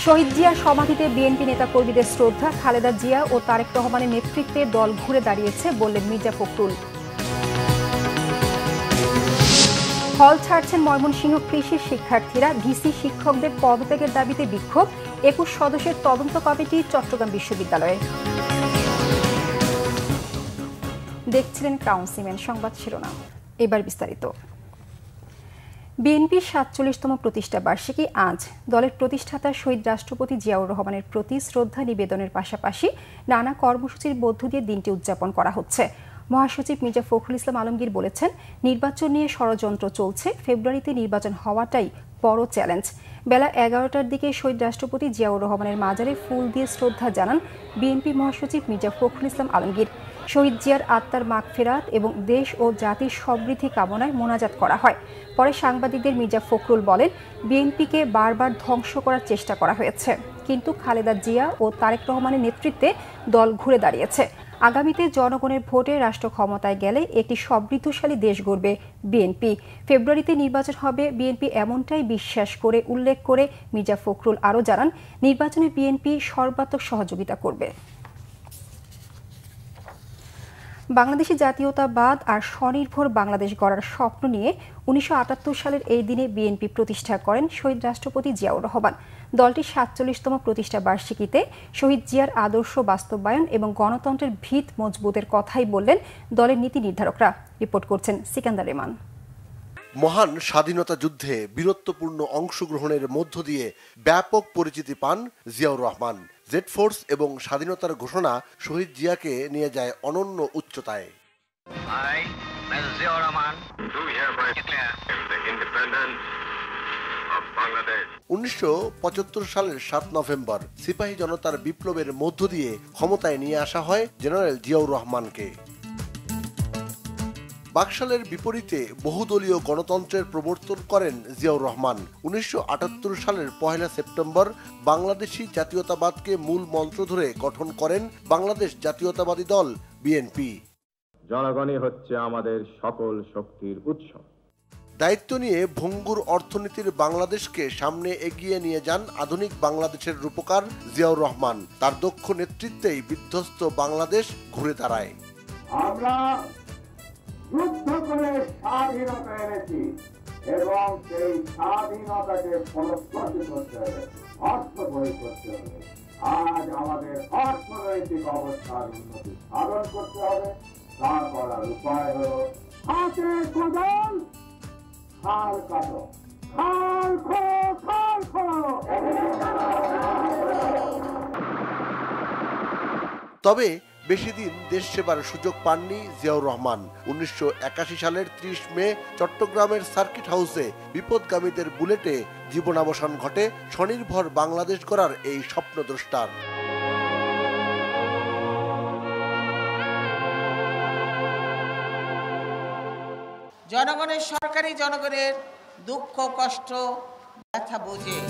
শহীদ জিয়ার সমাধিতে বিএনপি নেতাকর্মীদের শ্রদ্ধা, খালেদা জিয়া ও তারেক রহমানের নেতৃত্বে দল ঘুরে দাঁড়িয়েছে বললেন মির্জা ফখরুল। হল ছাড়ছেন ময়মনসিংহ কৃষি শিক্ষার্থীরা, ভিসি শিক্ষকদের পদত্যাগের দাবিতে বিক্ষোভ। 21 সদস্যের তদন্ত কমিটি চট্টগ্রাম বিশ্ববিদ্যালয়ে। দেখছিলেন ক্রাউন সিমেন্ট সংবাদ শিরোনাম, এবার বিস্তারিত। বিএনপির ৪৭তম প্রতিষ্ঠা বার্ষিকী আজ। দলের প্রতিষ্ঠাতা শহীদ রাষ্ট্রপতি জিয়াউর রহমানের প্রতি শ্রদ্ধা নিবেদনের পাশাপাশি নানা কর্মসূচির মধ্য দিয়ে দিনটি উদযাপন করা হচ্ছে। মহাসচিব মির্জা ফখরুল ইসলাম আলমগীর বলেছেন, নির্বাচন নিয়ে ষড়যন্ত্র চলছে, ফেব্রুয়ারিতে নির্বাচন হওয়াটাই বড় চ্যালেঞ্জ। বেলা 11টার দিকে শহীদ রাষ্ট্রপতি জিয়াউর রহমানের মাজারে ফুল দিয়ে শ্রদ্ধা জানান বিএনপি মহাসচিব মির্জা ফখরুল ইসলাম আলমগীর। শহীদ জিয়ার আত্মার মাগফিরাত এবং দেশ ও জাতির সমৃদ্ধি কামনায় মোনাজাত করা হয়। পরে সাংবাদিকদের মির্জা ফখরুল বলেন, বিএনপিকে বারবার ধ্বংস করার চেষ্টা করা হয়েছে, কিন্তু খালেদা জিয়া ও তারেক রহমানের নেতৃত্বে দল ঘুরে দাঁড়িয়েছে। আগামীতে জনগণের ভোটে রাষ্ট্র ক্ষমতায় গেলে একটি সমৃদ্ধশালী দেশ গড়বে বিএনপি। ফেব্রুয়ারিতে নির্বাচন হবে বিএনপি এমনটাই বিশ্বাস করে উল্লেখ করে মির্জা ফখরুল আরও জানান, নির্বাচনে বিএনপি সর্বাত্মক সহযোগিতা করবে। বাংলাদেশি জাতীয়তাবাদ আর স্বনির্ভর বাংলাদেশ গড়ার স্বপ্ন নিয়ে ১৯৭৮ সালের এই দিনে বিএনপি প্রতিষ্ঠা করেন শহীদ রাষ্ট্রপতি জিয়াউর রহমান। দলটির ৪৭তম প্রতিষ্ঠা বার্ষিকীতে শহীদ জিয়ার আদর্শ বাস্তবায়ন এবং গণতন্ত্রের ভিত মজবুতের কথাই বললেন দলের নীতি নির্ধারকরা। রিপোর্ট করছেন সিকান্দার রেমান। মহান স্বাধীনতা যুদ্ধে বীরত্বপূর্ণ অংশগ্রহণের মধ্য দিয়ে ব্যাপক পরিচিতি পান জিয়াউর রহমান। জেড ফোর্স এবং স্বাধীনতার ঘোষণা শহীদ জিয়াকে নিয়ে যায় অনন্য উচ্চতায়। ১৯৭৫ সালের ৭ নভেম্বর সিপাহী জনতার বিপ্লবের মধ্য দিয়ে ক্ষমতায় নিয়ে আসা হয় জেনারেল জিয়াউর রহমানকে। বাকশালের বিপরীতে বহুদলীয় গণতন্ত্রের প্রবর্তন করেন জিয়াউর রহমান। ১৯৭৮ সালের ১ সেপ্টেম্বর বাংলাদেশি জাতীয়তাবাদকে মূল মন্ত্র ধরে গঠন করেন বাংলাদেশ জাতীয়তাবাদী দল বিএনপি। জনগণই হচ্ছে আমাদের সকল শক্তির উৎস। দায়িত্ব নিয়ে ভঙ্গুর অর্থনীতির বাংলাদেশকে সামনে এগিয়ে নিয়ে যান আধুনিক বাংলাদেশের রূপকার জিয়াউর রহমান। তার দক্ষ নেতৃত্বেই বিধ্বস্ত বাংলাদেশ ঘুরে দাঁড়ায়। আমরা যুদ্ধ করে স্বাধীনতা এনেছি এবং সেই স্বাধীনতাকে ফলপ্রসূ করতে হবে, অর্থ প্রয়োগ করতে হবে। আজ আমাদের অর্থনৈতিক অবস্থার উন্নতি সাধন করতে হবে। তা করার উপায় হল হাতে কোদাল, খাল কাটো, খাল খো, খাল খো। তবে বেশি দিন দেশ সেবার সুযোগ পাননি জিয়াউর রহমান। ১৯৮১ সালের ৩০ মে চট্টগ্রামের সার্কিট হাউসে বিপদগামীদের বুলেটে জীবনাবসান ঘটে স্বনির্ভর বাংলাদেশ গড়ার এই স্বপ্নদ্রষ্টার। জনগণের সরকারই জনগণের দুঃখ কষ্ট ব্যথা বোঝে।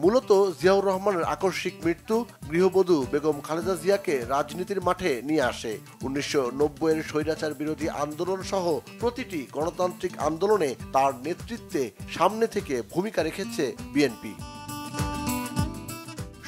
মূলত জিয়াউর রহমানের আকস্মিক মৃত্যু গৃহবধূ বেগম খালেদা জিয়াকে রাজনীতির মাঠে নিয়ে আসে। ১৯৯০-এর স্বৈরাচার বিরোধী আন্দোলন সহ প্রতিটি গণতান্ত্রিক আন্দোলনে তার নেতৃত্বে সামনে থেকে ভূমিকা রেখেছে বিএনপি।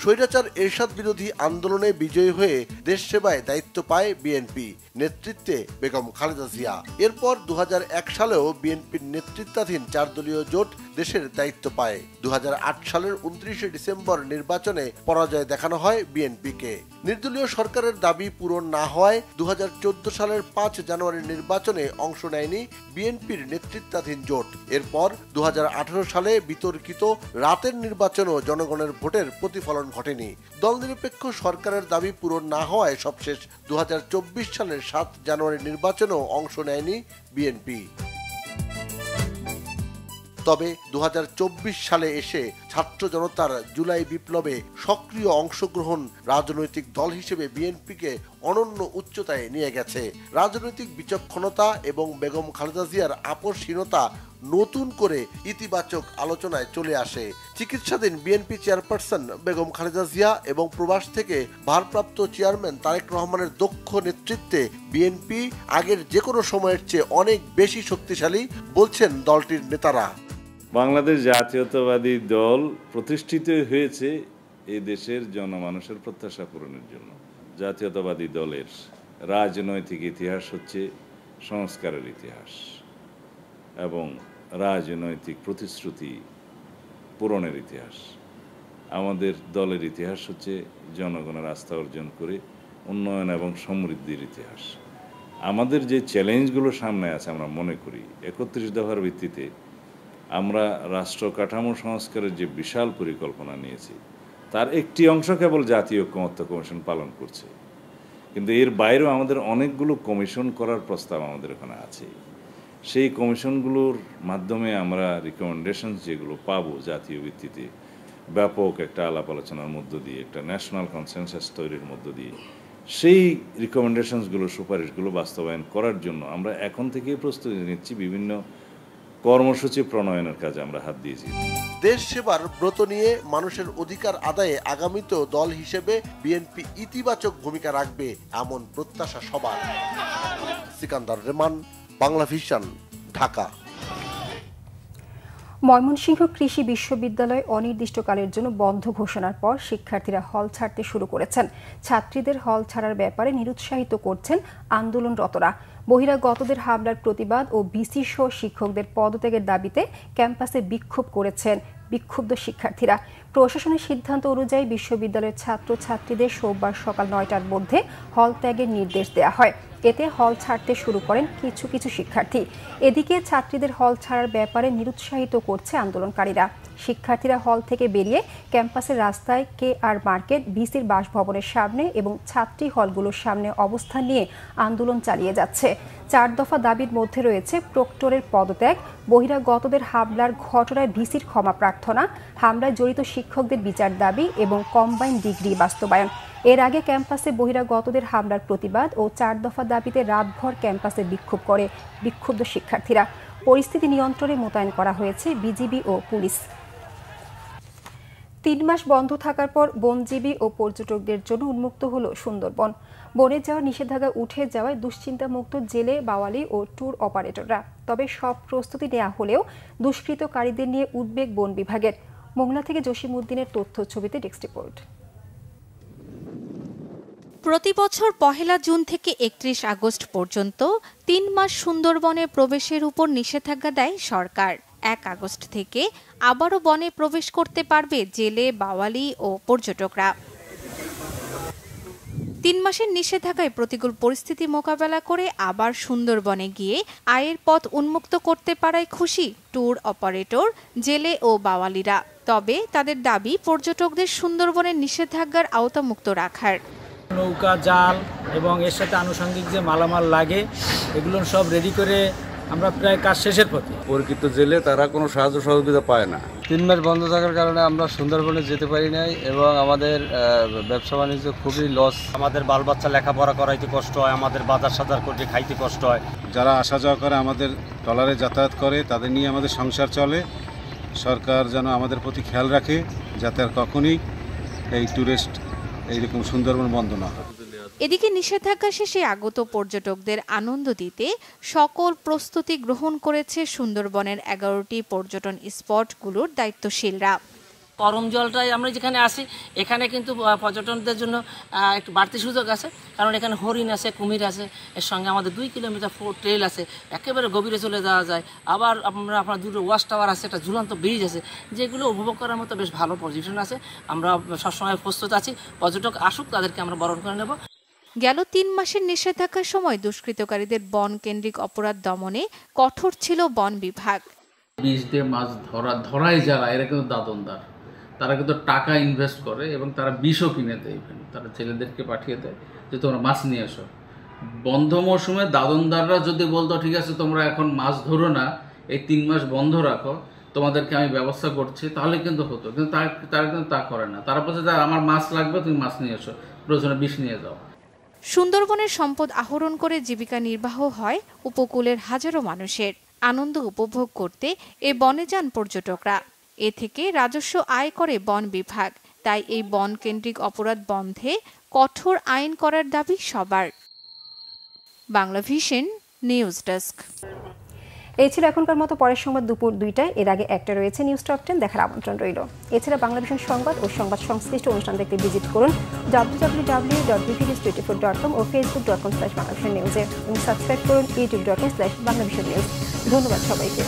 স্বৈরাচার এরশাদ বিরোধী আন্দোলনে বিজয়ী হয়ে দেশ সেবায় দায়িত্ব পায় বিএনপি, নেতৃত্বে বেগম খালেদা জিয়া। এরপর ২০০১ সালেও বিএনপির নেতৃত্বাধীন ৪ দলীয় জোট দেশের দায়িত্ব পায়। ২০০৮ সালের ২৯ ডিসেম্বর নির্বাচনে পরাজয় দেখানো হয় বিএনপিকে। নির্দলীয় সরকারের দাবি পূরণ না হওয়ায় ২০১৪ সালের ৫ জানুয়ারির নির্বাচনে অংশ নেয়নি বিএনপির নেতৃত্বাধীন জোট। এরপর ২০১৮ সালে বিতর্কিত রাতের নির্বাচনও জনগণের ভোটের প্রতিফলন ঘটেনি। দল নিরপেক্ষ সরকারের দাবি পূরণ না হওয়ায় সবশেষ ২০২৪ সালের ৭ জানুয়ারি নির্বাচনেও অংশ নেয়নি বিএনপি। তবে ২০২৪ সালে এসে ছাত্র জনতার জুলাই বিপ্লবে সক্রিয় অংশগ্রহণ রাজনৈতিক দল হিসেবে বিএনপিকে অনন্য উচ্চতায় নিয়ে গেছে। রাজনৈতিক বিচক্ষণতা এবং বেগম খালেদা জিয়ার আপোষহীনতা নতুন করে ইতিবাচক আলোচনায় চলে আসে। চিকিৎসাধীন বিএনপি চেয়ারপারসন বেগম খালেদা জিয়া এবং প্রবাস থেকে ভারপ্রাপ্ত চেয়ারম্যান তারেক রহমানের দক্ষ নেতৃত্বে বিএনপি আগের যে কোনো সময়ের চেয়ে অনেক বেশি শক্তিশালী বলছেন দলটির নেতারা। বাংলাদেশ জাতীয়তাবাদী দল প্রতিষ্ঠিত হয়েছে এই দেশের জনমানুষের প্রত্যাশা পূরণের জন্য। জাতীয়তাবাদী দলের রাজনৈতিক ইতিহাস হচ্ছে সংস্কারের ইতিহাস এবং রাজনৈতিক প্রতিশ্রুতি পূরণের ইতিহাস। আমাদের দলের ইতিহাস হচ্ছে জনগণের আস্থা অর্জন করে উন্নয়ন এবং সমৃদ্ধির ইতিহাস। আমাদের যে চ্যালেঞ্জগুলো সামনে আছে আমরা মনে করি ৩১ দফার ভিত্তিতে আমরা রাষ্ট্র কাঠামো সংস্কারের যে বিশাল পরিকল্পনা নিয়েছি তার একটি অংশ কেবল জাতীয় ঐকমত্য কমিশন পালন করছে, কিন্তু এর বাইরেও আমাদের অনেকগুলো কমিশন করার প্রস্তাব আমাদের ওখানে আছে। সেই কমিশনগুলোর মাধ্যমে আমরা রিকমেন্ডেশন যেগুলো পাবো জাতীয় ভিত্তিতে ব্যাপক একটা আলাপ আলোচনার মধ্য দিয়ে একটা ন্যাশনাল কনসেনসাস তৈরির মধ্য দিয়ে সেই রিকমেন্ডেশনসগুলো সুপারিশগুলো বাস্তবায়ন করার জন্য আমরা এখন থেকেই প্রস্তুতি নিচ্ছি। বিভিন্ন কর্মসূচি প্রণয়নের কাজে আমরা হাত দিয়েছি। দেশ সেবার ব্রত নিয়ে মানুষের অধিকার আদায়ে আগামীতেও দল হিসেবে বিএনপি ইতিবাচক ভূমিকা রাখবে এমন প্রত্যাশা সবার। সিকান্দার রেমান, বাংলা ভিশন, ঢাকা। ময়মনসিংহ কৃষি বিশ্ববিদ্যালয় অনির্দিষ্টকালের জন্য বন্ধ ঘোষণার পর শিক্ষার্থীরা হল ছাড়তে শুরু করেছেন। ছাত্রীদের হল ছাড়ার ব্যাপারে নিরুৎসাহিত করছেন আন্দোলনরতরা। বহিরাগতদের হামলার প্রতিবাদ ও ভিসি সহ শিক্ষকদের পদত্যাগের দাবিতে ক্যাম্পাসে বিক্ষোভ করেছেন বিক্ষুব্ধ শিক্ষার্থীরা। প্রশাসনের সিদ্ধান্ত অনুযায়ী বিশ্ববিদ্যালয়ের ছাত্রছাত্রীদের সোমবার সকাল ৯টার মধ্যে হল ত্যাগের নির্দেশ দেওয়া হয়। এতে হল ছাড়তে শুরু করেন কিছু কিছু শিক্ষার্থী। এদিকে ছাত্রীদের হল ছাড়ার ব্যাপারে নিরুৎসাহিত করছে আন্দোলনকারীরা। শিক্ষার্থীরা হল থেকে বেরিয়ে ক্যাম্পাসের রাস্তায় KR মার্কেট, ভিসির বাসভবনের সামনে এবং ছাত্রী হলগুলোর সামনে অবস্থান নিয়ে আন্দোলন চালিয়ে যাচ্ছে। 4 দফা দাবির মধ্যে রয়েছে প্রক্টরের পদত্যাগ, বহিরাগতদের হামলার ঘটনায় ভিসির ক্ষমা প্রার্থনা, হামলায় জড়িত শিক্ষকদের বিচার দাবি এবং কম্বাইন ডিগ্রি বাস্তবায়ন। এর আগে ক্যাম্পাসে বহিরাগতদের হামলার প্রতিবাদ ও 4 দফা দাবিতে রাতভর ক্যাম্পাসে বিক্ষোভ করে বিক্ষুব্ধ শিক্ষার্থীরা। পরিস্থিতি নিয়ন্ত্রণে মোতায়েন করা হয়েছে বিজিবি ও পুলিশ। 3 মাস বন্ধ থাকার পর বনজীবী ও পর্যটকদের জন্য উন্মুক্ত হলো সুন্দরবন। বনে যাওয়ার নিষেধাজ্ঞা উঠে যাওয়ায় দুশ্চিন্তামুক্ত জেলে, বাওয়ালি ও ট্যুর অপারেটররা। তবে সব প্রস্তুতি নেওয়া হলেও দুষ্কৃতকারীদের নিয়ে উদ্বেগ বন বিভাগের। মোংলা থেকে জসিমউদ্দিনের তথ্য ছবিতে ডেস্ক রিপোর্ট। প্রতি বছর 1 জুন থেকে 31 আগস্ট পর্যন্ত 3 মাস সুন্দরবনে প্রবেশের উপর নিষেধাজ্ঞা দেয় সরকার। 1 আগস্ট থেকে আবারও বনে প্রবেশ করতে পারবে জেলে, বাওয়ালি ও পর্যটকরা। 3 মাসের নিষেধাজ্ঞায় প্রতিকূল পরিস্থিতি মোকাবেলা করে আবার সুন্দরবনে গিয়ে আয়ের পথ উন্মুক্ত করতে পারায় খুশি ট্যুর অপারেটর, জেলে ও বাওয়ালিরা। তবে তাদের দাবি পর্যটকদের সুন্দরবনের নিষেধাজ্ঞার আওতামুক্ত রাখার। নৌকা, জাল এবং এর সাথে আনুষঙ্গিক যে মালামাল লাগে এগুলো সব রেডি করে আমরা প্রায় কাজ শেষের পথে। পরিচিত জেলে তারা কোনো সাহায্য সহযোগিতা পায় না। 3 মাস বন্ধ থাকার কারণে আমরা সুন্দরবনে যেতে পারি নাই এবং আমাদের ব্যবসা বাণিজ্য খুবই লস। আমাদের বাল বাচ্চা লেখাপড়া করাইতে কষ্ট হয়, আমাদের বাজার সাজার করতে খাইতে কষ্ট হয়। যারা আসা যাওয়া করে আমাদের ট্রলারে যাতায়াত করে তাদের নিয়ে আমাদের সংসার চলে। সরকার যেন আমাদের প্রতি খেয়াল রাখে যাতে আর কখনই এই ট্যুরিস্ট এইরকম সুন্দরবন বন্ধ না হয়। এদিকে নিষেধাজ্ঞা শেষে আগত পর্যটকদের আনন্দ দিতে সকল প্রস্তুতি গ্রহণ করেছে সুন্দরবনের 11টি পর্যটন স্পটগুলোর দায়িত্বশীলরা। করম জলটাই আমরা যেখানে আসি এখানে কিন্তু পর্যটকদের জন্য একটু বাড়তি সুযোগ আছে, কারণ এখানে হরিণ আছে, কুমির আছে, এর সঙ্গে আমাদের 2 কিলোমিটার ট্রেল আছে, একেবারে গভীরে চলে যাওয়া যায়। আবার আপনার দুটো ওয়াচ টাওয়ার আছে, একটা ঝুলন্ত ব্রিজ আছে, যেগুলো উপভোগ করার মতো বেশ ভালো পজিশন আছে। আমরা সবসময় প্রস্তুত আছি, পর্যটক আসুক তাদেরকে আমরা বরণ করে নেব। গেল 3 মাসের নিষেধাজ্ঞার সময় দুষ্কৃতকারীদের বন কেন্দ্রিক অপরাধ দমনে কঠোর ছিল বন বিভাগ। বিষ দিয়ে মাছ ধরাই যারা এরা কিন্তু দাদনদার, তারা কিন্তু টাকা ইনভেস্ট করে এবং তারা বিষও কিনে দেয়। তারা ছেলেদেরকে পাঠিয়ে দেয় যে তোমরা মাছ নিয়ে এসো। বন্ধ মৌসুমে দাদনদাররা যদি বলতো ঠিক আছে তোমরা এখন মাছ ধরো না, এই 3 মাস বন্ধ রাখো, তোমাদেরকে আমি ব্যবস্থা করছি, তাহলে কিন্তু হতো। কিন্তু তারা কিন্তু তা করে না। তারা বলছে যে আমার মাছ লাগবে, তুমি মাছ নিয়ে এসো, প্রয়োজনে বিষ নিয়ে যাও। সুন্দরবনের সম্পদ আহরণ করে জীবিকা নির্বাহ হয় উপকূলের হাজারো মানুষের। আনন্দ উপভোগ করতে এ বনে যান পর্যটকরা। এ থেকে রাজস্ব আয় করে বন বিভাগ। তাই এই বন কেন্দ্রিক অপরাধ বন্ধে কঠোর আইন করার দাবি সবার। Bangla vision news desk. এই ছিল এখনকার মতো। পরের সংবাদ দুপুর 2টায়, এর আগে একটা রয়েছে নিউজ টপ 10 দেখার আমন্ত্রণ রইল। এছাড়া বাংলাদেশের সংবাদ ও সংবাদ সংশ্লিষ্ট অনুষ্ঠান দেখতে ভিজিট করুন www.bpnews24.com ও facebook.com/bangladesh news এবং সাবস্ক্রাইব করুন youtube.com/bangladeshnews। ধন্যবাদ সবাইকে।